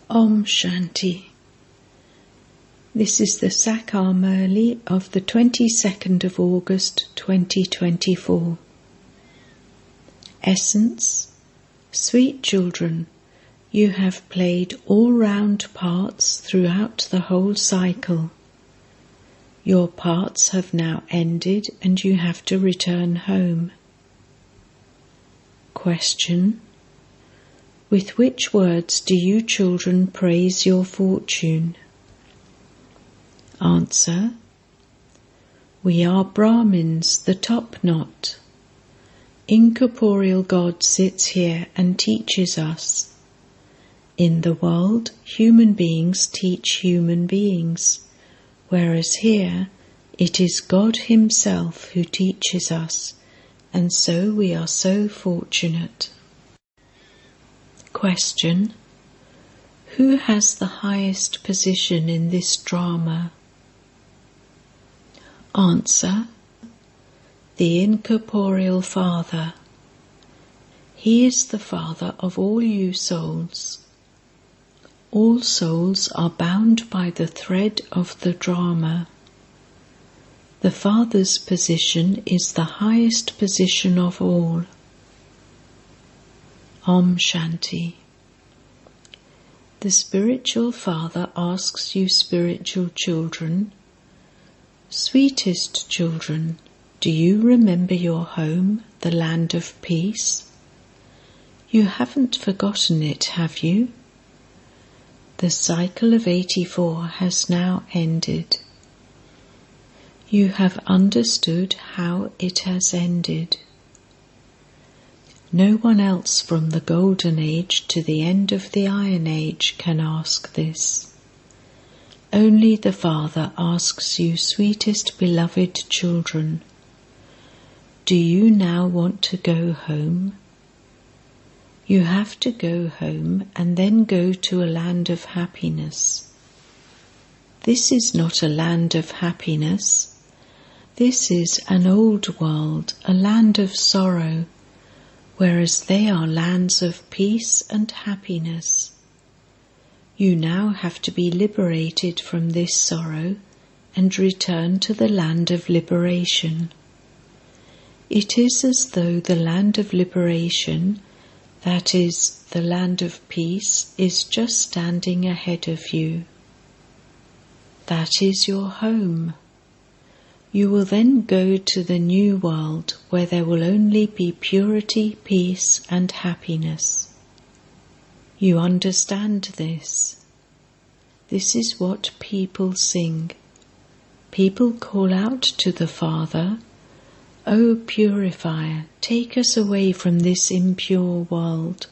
Om Shanti. This is the Sakar Murli of the 22nd of August 2024. Essence: sweet children, you have played all-round parts throughout the whole cycle. Your parts have now ended and you have to return home. Question: with which words do you children praise your fortune? Answer: we are Brahmins, the top knot. Incorporeal God sits here and teaches us. In the world, human beings teach human beings, whereas here it is God Himself who teaches us, and so we are so fortunate. Question: who has the highest position in this drama? Answer: the incorporeal Father. He is the Father of all you souls. All souls are bound by the thread of the drama. The Father's position is the highest position of all. Om Shanti. The spiritual Father asks you spiritual children, sweetest children, do you remember your home, the land of peace? You haven't forgotten it, have you? The cycle of 84 has now ended. You have understood how it has ended. No one else from the Golden Age to the end of the Iron Age can ask this. Only the Father asks you, sweetest beloved children, do you now want to go home? You have to go home and then go to a land of happiness. This is not a land of happiness. This is an old world, a land of sorrow, whereas they are lands of peace and happiness. You now have to be liberated from this sorrow and return to the land of liberation. It is as though the land of liberation, that is, the land of peace, is just standing ahead of you. That is your home. You will then go to the new world where there will only be purity, peace and happiness. You understand this. This is what people sing. People call out to the Father, O Purifier, take us away from this impure world.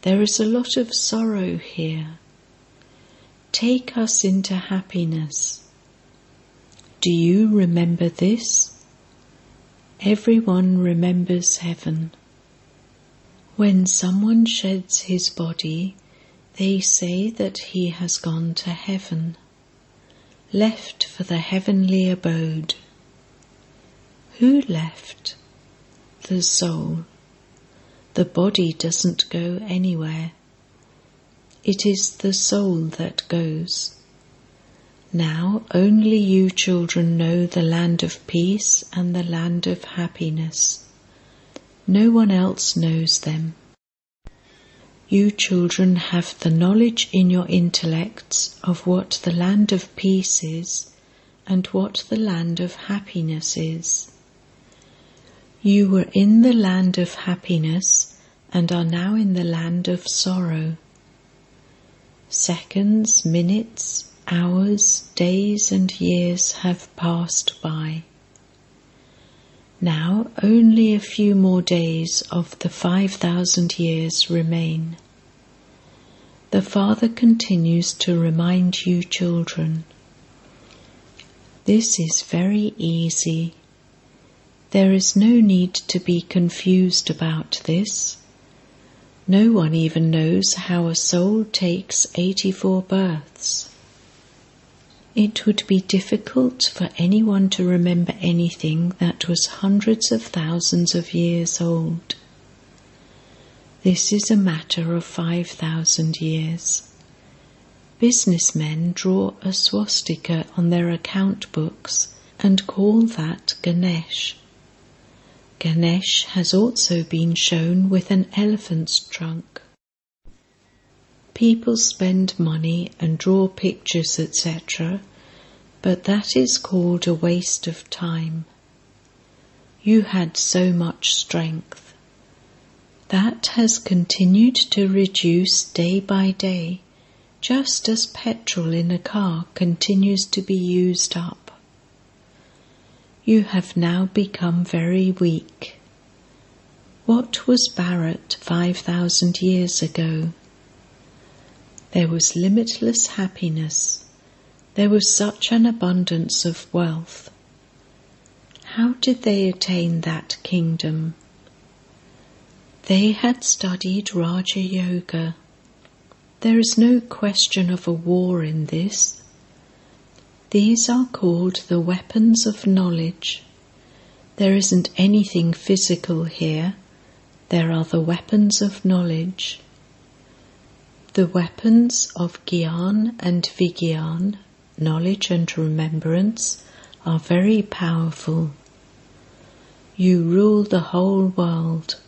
There is a lot of sorrow here. Take us into happiness. Do you remember this? Everyone remembers heaven. When someone sheds his body, they say that he has gone to heaven, left for the heavenly abode. Who left? The soul. The body doesn't go anywhere. It is the soul that goes. Now only you children know the land of peace and the land of happiness. No one else knows them. You children have the knowledge in your intellects of what the land of peace is and what the land of happiness is. You were in the land of happiness and are now in the land of sorrow. Seconds, minutes, hours, days and years have passed by. Now only a few more days of the 5,000 years remain. The Father continues to remind you children. This is very easy. There is no need to be confused about this. No one even knows how a soul takes 84 births. It would be difficult for anyone to remember anything that was hundreds of thousands of years old. This is a matter of 5,000 years. Businessmen draw a swastika on their account books and call that Ganesh. Ganesh has also been shown with an elephant's trunk. People spend money and draw pictures, etc., but that is called a waste of time. You had so much strength. That has continued to reduce day by day, just as petrol in a car continues to be used up. You have now become very weak. What was Bharat 5,000 years ago? There was limitless happiness. There was such an abundance of wealth. How did they attain that kingdom? They had studied Raja Yoga. There is no question of a war in this. These are called the weapons of knowledge. There isn't anything physical here. There are the weapons of knowledge. The weapons of Gyan and Vigyan, knowledge and remembrance, are very powerful. You rule the whole world.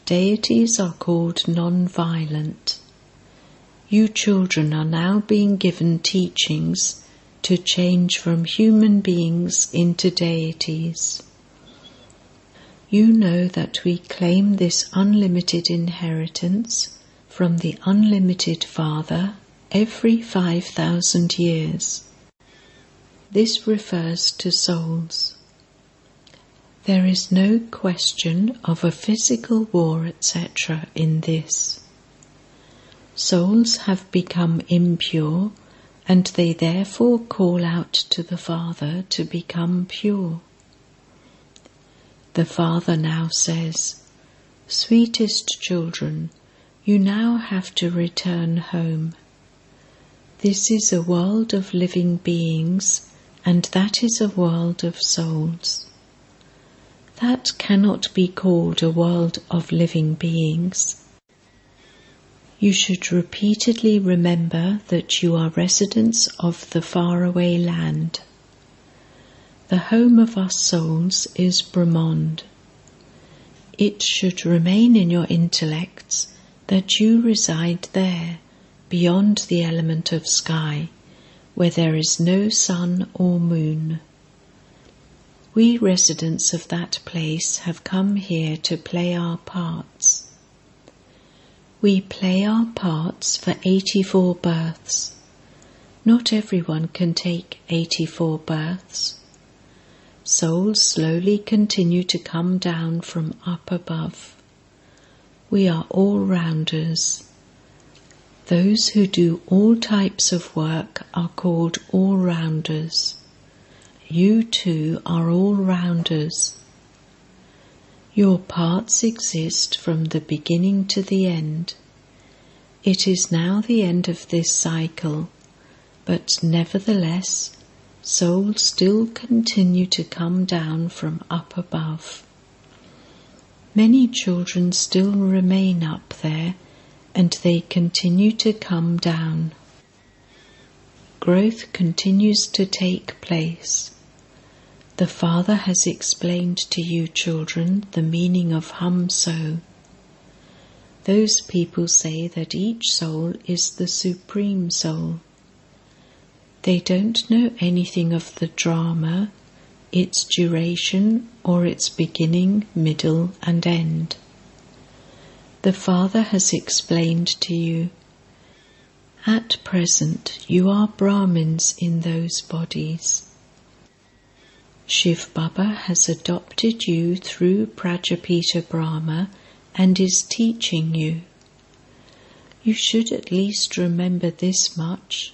Deities are called non-violent. You children are now being given teachings to change from human beings into deities. You know that we claim this unlimited inheritance from the unlimited Father every 5,000 years. This refers to souls. There is no question of a physical war, etc. in this. Souls have become impure, and they therefore call out to the Father to become pure. The Father now says, "Sweetest children, you now have to return home. This is a world of living beings, and that is a world of souls. That cannot be called a world of living beings. You should repeatedly remember that you are residents of the faraway land. The home of us souls is Brahman. It should remain in your intellects that you reside there, beyond the element of sky, where there is no sun or moon. We residents of that place have come here to play our parts. We play our parts for 84 births. Not everyone can take 84 births. Souls slowly continue to come down from up above. We are all-rounders. Those who do all types of work are called all-rounders. You too are all-rounders. Your parts exist from the beginning to the end. It is now the end of this cycle, but nevertheless, souls still continue to come down from up above. Many children still remain up there, and they continue to come down. Growth continues to take place. The Father has explained to you children the meaning of hum-so. Those people say that each soul is the Supreme Soul. They don't know anything of the drama, its duration, or its beginning, middle, and end. The Father has explained to you. At present, you are Brahmins in those bodies. Shivbaba has adopted you through Prajapita Brahma and is teaching you. You should at least remember this much.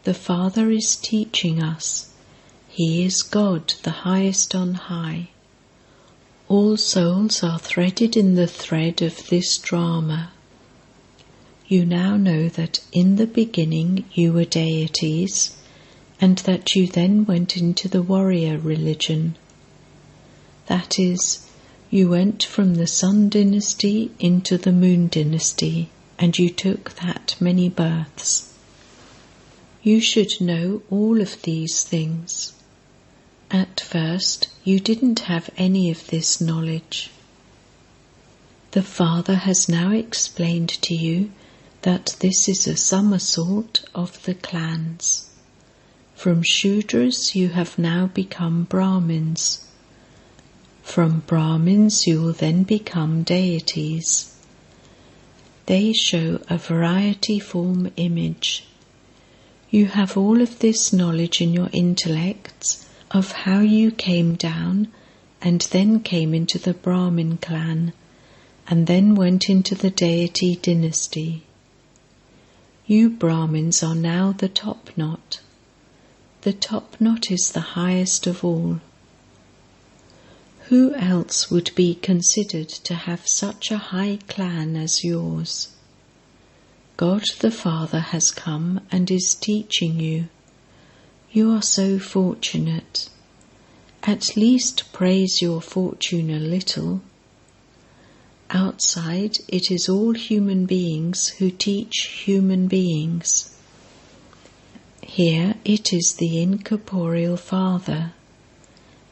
The Father is teaching us. He is God, the highest on high. All souls are threaded in the thread of this drama. You now know that in the beginning you were deities, and that you then went into the warrior religion. That is, you went from the Sun dynasty into the Moon dynasty. and you took that many births. You should know all of these things. At first, you didn't have any of this knowledge. The Father has now explained to you that this is a somersault of the clans. From Shudras you have now become Brahmins. From Brahmins you will then become deities. They show a variety-form image. You have all of this knowledge in your intellects of how you came down and then came into the Brahmin clan and then went into the deity dynasty. You Brahmins are now the top knot. The top knot is the highest of all. Who else would be considered to have such a high clan as yours? God the Father has come and is teaching you. You are so fortunate. At least praise your fortune a little. Outside, it is all human beings who teach human beings. Here it is the incorporeal Father.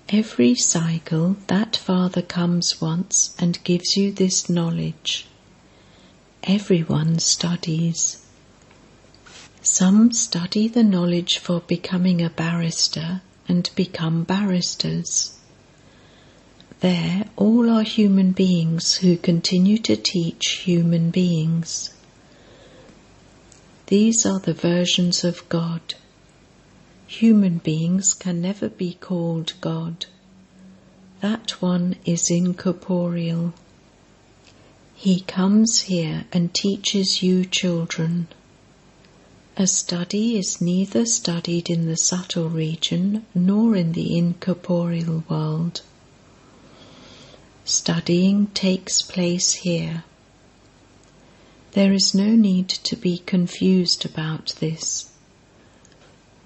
Every cycle, that Father comes once and gives you this knowledge. Everyone studies. Some study the knowledge for becoming a barrister and become barristers. There, all are human beings who continue to teach human beings. These are the versions of God. Human beings can never be called God. That one is incorporeal. He comes here and teaches you children. A study is neither studied in the subtle region nor in the incorporeal world. Studying takes place here. There is no need to be confused about this.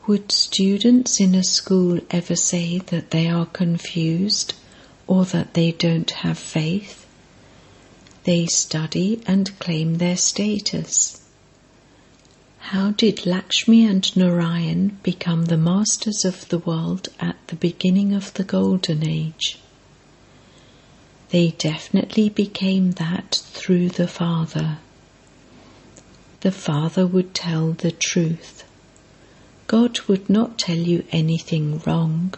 Would students in a school ever say that they are confused or that they don't have faith? They study and claim their status. How did Lakshmi and Narayan become the masters of the world at the beginning of the Golden Age? They definitely became that through the Father. The Father would tell the truth. God would not tell you anything wrong.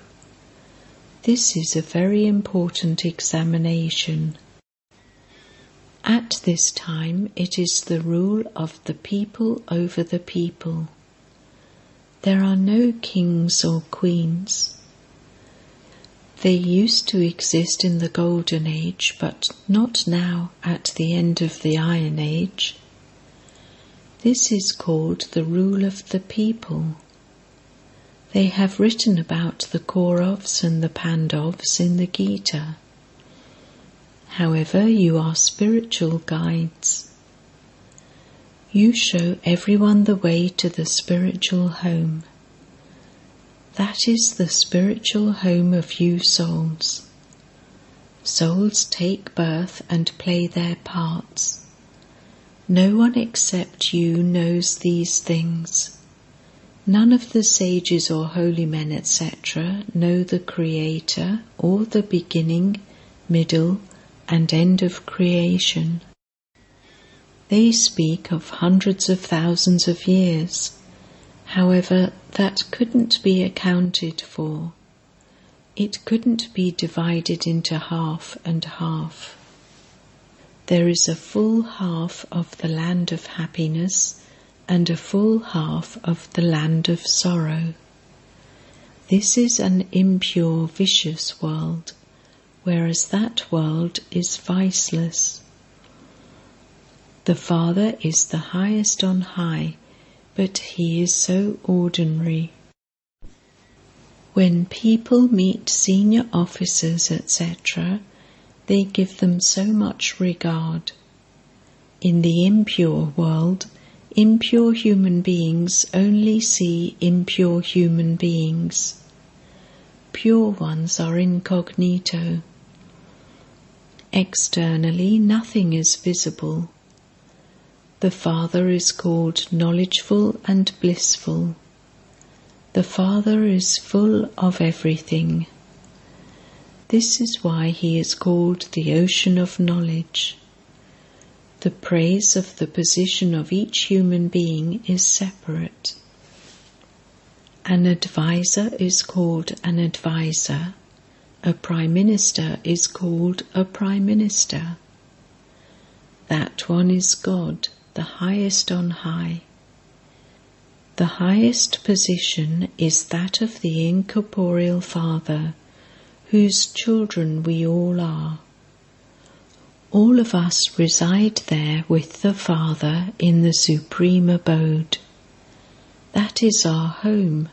This is a very important examination. At this time, it is the rule of the people over the people. There are no kings or queens. They used to exist in the Golden Age, but not now at the end of the Iron Age. This is called the rule of the people. They have written about the Kauravas and the Pandavas in the Gita. However, you are spiritual guides. You show everyone the way to the spiritual home. That is the spiritual home of you souls. Souls take birth and play their parts. No one except you knows these things. None of the sages or holy men, etc., know the Creator or the beginning, middle, and end of creation. They speak of hundreds of thousands of years. However, that couldn't be accounted for. It couldn't be divided into half and half. There is a full half of the land of happiness and a full half of the land of sorrow. This is an impure, vicious world, whereas that world is viceless. The Father is the highest on high, but he is so ordinary. When people meet senior officers, etc., they give them so much regard. In the impure world, impure human beings only see impure human beings. Pure ones are incognito. Externally, nothing is visible. The Father is called knowledgeful and blissful. The Father is full of everything. This is why he is called the ocean of knowledge. The praise of the position of each human being is separate. An advisor is called an advisor. A prime minister is called a prime minister. That one is God, the highest on high. The highest position is that of the incorporeal Father, whose children we all are. All of us reside there with the Father in the supreme abode. That is our home.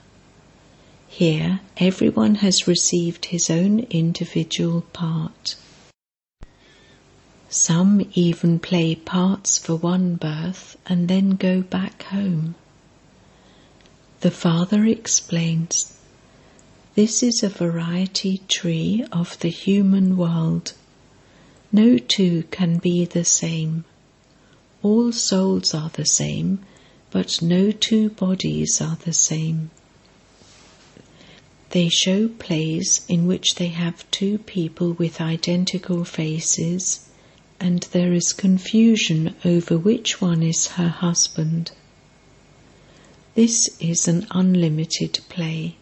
Here, everyone has received his own individual part. Some even play parts for one birth and then go back home. The Father explains, this is a variety tree of the human world. No two can be the same. All souls are the same, but no two bodies are the same. They show plays in which they have two people with identical faces, and there is confusion over which one is her husband. This is an unlimited play.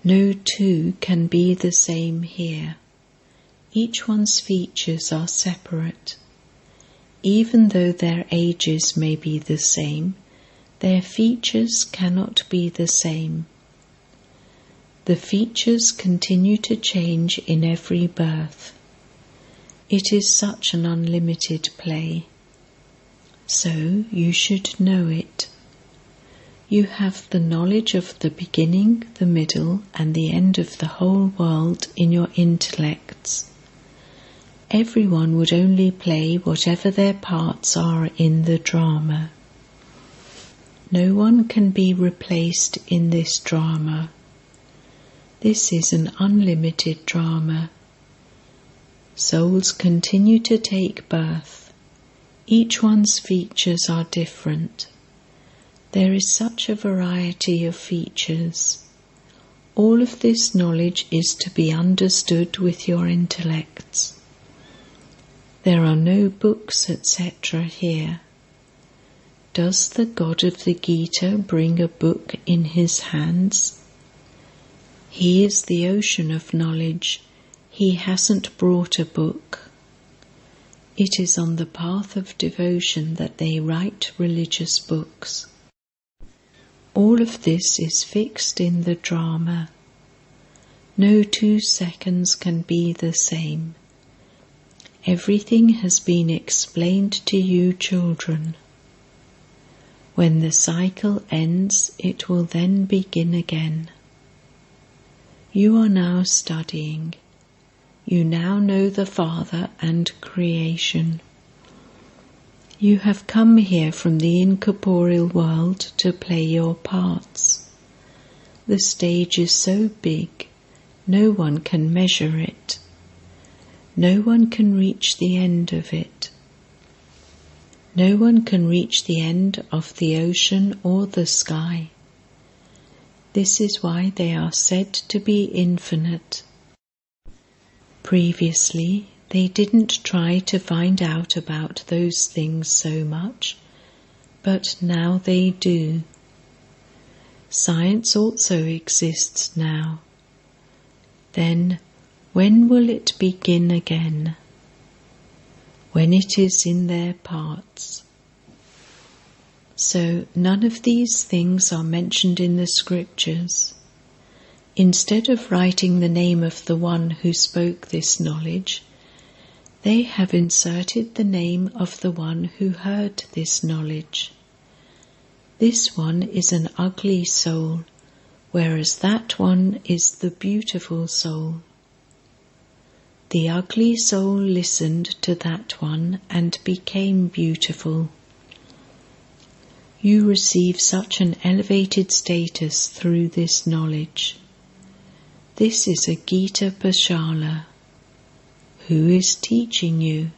No two can be the same here. Each one's features are separate. Even though their ages may be the same, their features cannot be the same. The features continue to change in every birth. It is such an unlimited play. So you should know it. You have the knowledge of the beginning, the middle, and the end of the whole world in your intellects. Everyone would only play whatever their parts are in the drama. No one can be replaced in this drama. This is an unlimited drama. Souls continue to take birth. Each one's features are different. There is such a variety of features. All of this knowledge is to be understood with your intellects. There are no books, etc. here. Does the God of the Gita bring a book in his hands? He is the ocean of knowledge. He hasn't brought a book. It is on the path of devotion that they write religious books. All of this is fixed in the drama. No 2 seconds can be the same. Everything has been explained to you, children. When the cycle ends, it will then begin again. You are now studying. You now know the Father and creation. You have come here from the incorporeal world to play your parts. The stage is so big, no one can measure it. No one can reach the end of it. No one can reach the end of the ocean or the sky. This is why they are said to be infinite. Previously, they didn't try to find out about those things so much, but now they do. Science also exists now. Then, when will it begin again? When it is in their parts. So none of these things are mentioned in the scriptures. Instead of writing the name of the one who spoke this knowledge, they have inserted the name of the one who heard this knowledge. This one is an ugly soul, whereas that one is the beautiful soul. The ugly soul listened to that one and became beautiful. You receive such an elevated status through this knowledge. This is a Gita Pashala. Who is teaching you?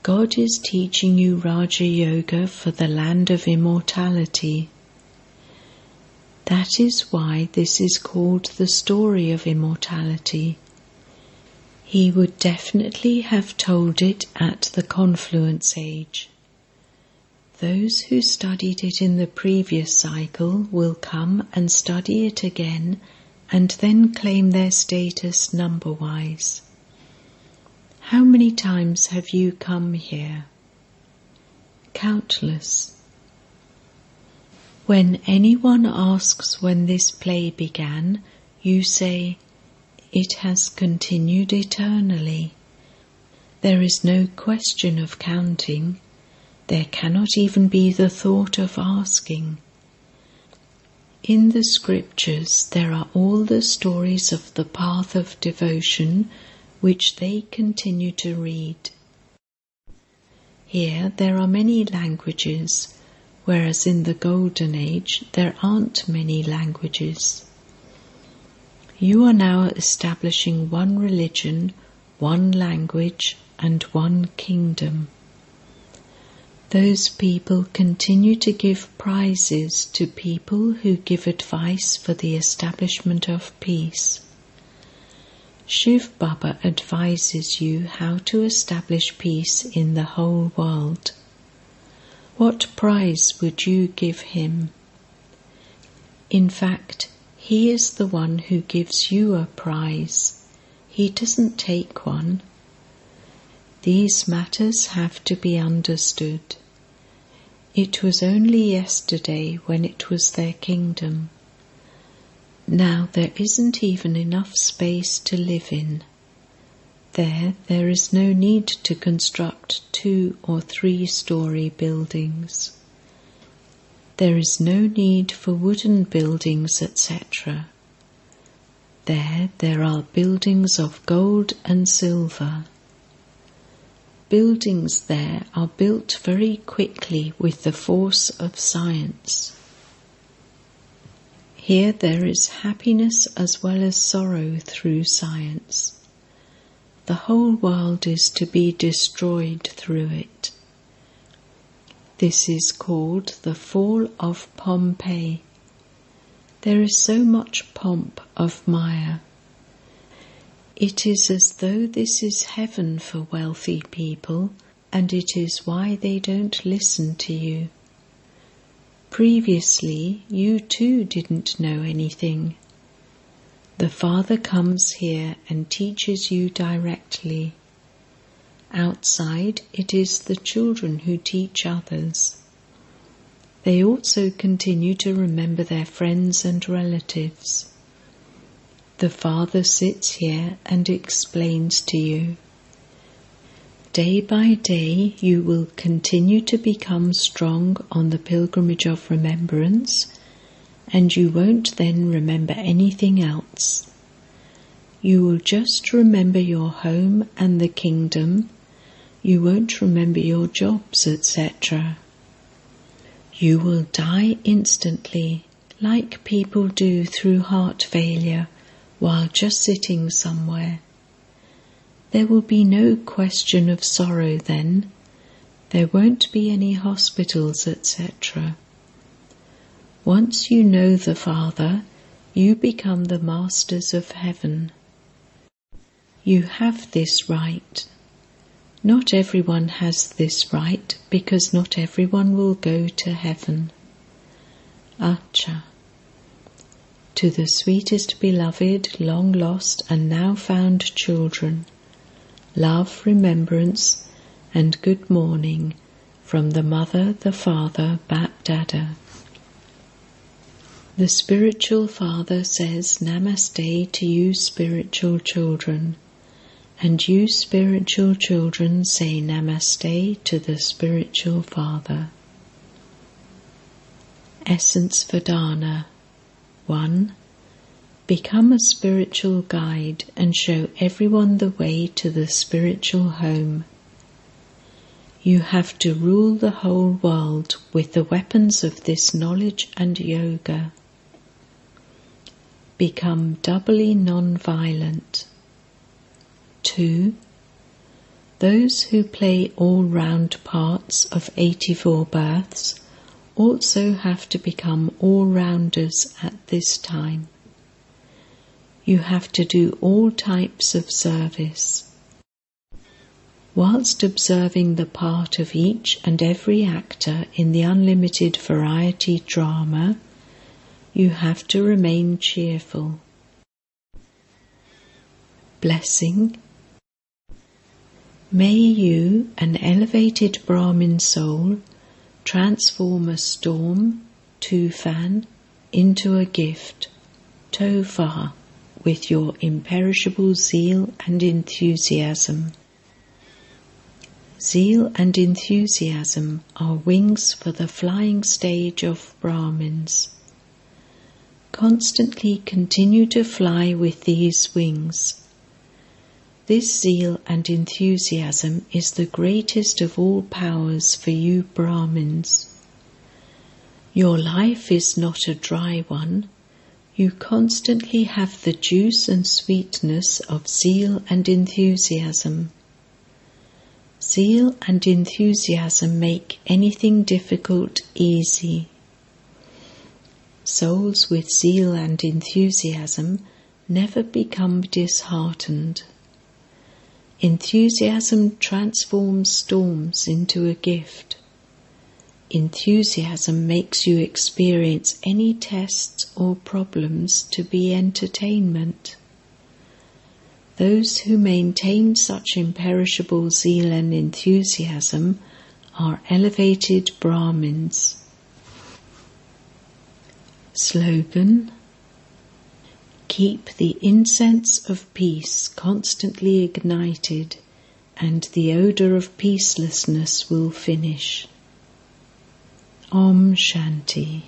God is teaching you Raja Yoga for the land of immortality. That is why this is called the story of immortality. He would definitely have told it at the confluence age. Those who studied it in the previous cycle will come and study it again and then claim their status number-wise. How many times have you come here? Countless. When anyone asks when this play began, you say, "It has continued eternally." There is no question of counting. There cannot even be the thought of asking. In the scriptures there are all the stories of the path of devotion which they continue to read. Here there are many languages, whereas in the Golden Age there aren't many languages. You are now establishing one religion, one language, and one kingdom. Those people continue to give prizes to people who give advice for the establishment of peace. Shivbaba advises you how to establish peace in the whole world. What prize would you give him? In fact, he is the one who gives you a prize. He doesn't take one. These matters have to be understood. It was only yesterday when it was their kingdom. Now there isn't even enough space to live in. There is no need to construct 2 or 3-story buildings. There is no need for wooden buildings, etc. There are buildings of gold and silver. Buildings there are built very quickly with the force of science. Here there is happiness as well as sorrow through science. The whole world is to be destroyed through it. This is called the fall of Pompeii. There is so much pomp of Maya. It is as though this is heaven for wealthy people, and it is why they don't listen to you. Previously, you too didn't know anything. The Father comes here and teaches you directly. Outside, it is the children who teach others. They also continue to remember their friends and relatives. The Father sits here and explains to you. Day by day you will continue to become strong on the pilgrimage of remembrance, and you won't then remember anything else. You will just remember your home and the kingdom. You won't remember your jobs, etc. You will die instantly, like people do through heart failure, while just sitting somewhere. There will be no question of sorrow then. There won't be any hospitals, etc. Once you know the Father, you become the masters of heaven. You have this right. Not everyone has this right because not everyone will go to heaven. Acha. To the sweetest beloved, long lost and now found children, love, remembrance, and good morning from the Mother, the Father, BapDada. The spiritual Father says Namaste to you spiritual children, and you spiritual children say Namaste to the spiritual Father. Essence Vedana. 1. Become a spiritual guide and show everyone the way to the spiritual home. You have to rule the whole world with the weapons of this knowledge and yoga. Become doubly non-violent. 2. Those who play all-round parts of 84 births also have to become all-rounders at this time. You have to do all types of service. Whilst observing the part of each and every actor in the unlimited variety drama, you have to remain cheerful. Blessing. May you, an elevated Brahmin soul, transform a storm, tufan, into a gift, tofah, with your imperishable zeal and enthusiasm. Zeal and enthusiasm are wings for the flying stage of Brahmins. Constantly continue to fly with these wings. This zeal and enthusiasm is the greatest of all powers for you Brahmins. Your life is not a dry one. You constantly have the juice and sweetness of zeal and enthusiasm. Zeal and enthusiasm make anything difficult easy. Souls with zeal and enthusiasm never become disheartened. Enthusiasm transforms storms into a gift. Enthusiasm makes you experience any tests or problems to be entertainment. Those who maintain such imperishable zeal and enthusiasm are elevated Brahmins. Slogan: keep the incense of peace constantly ignited, and the odour of peacelessness will finish. Om Shanti.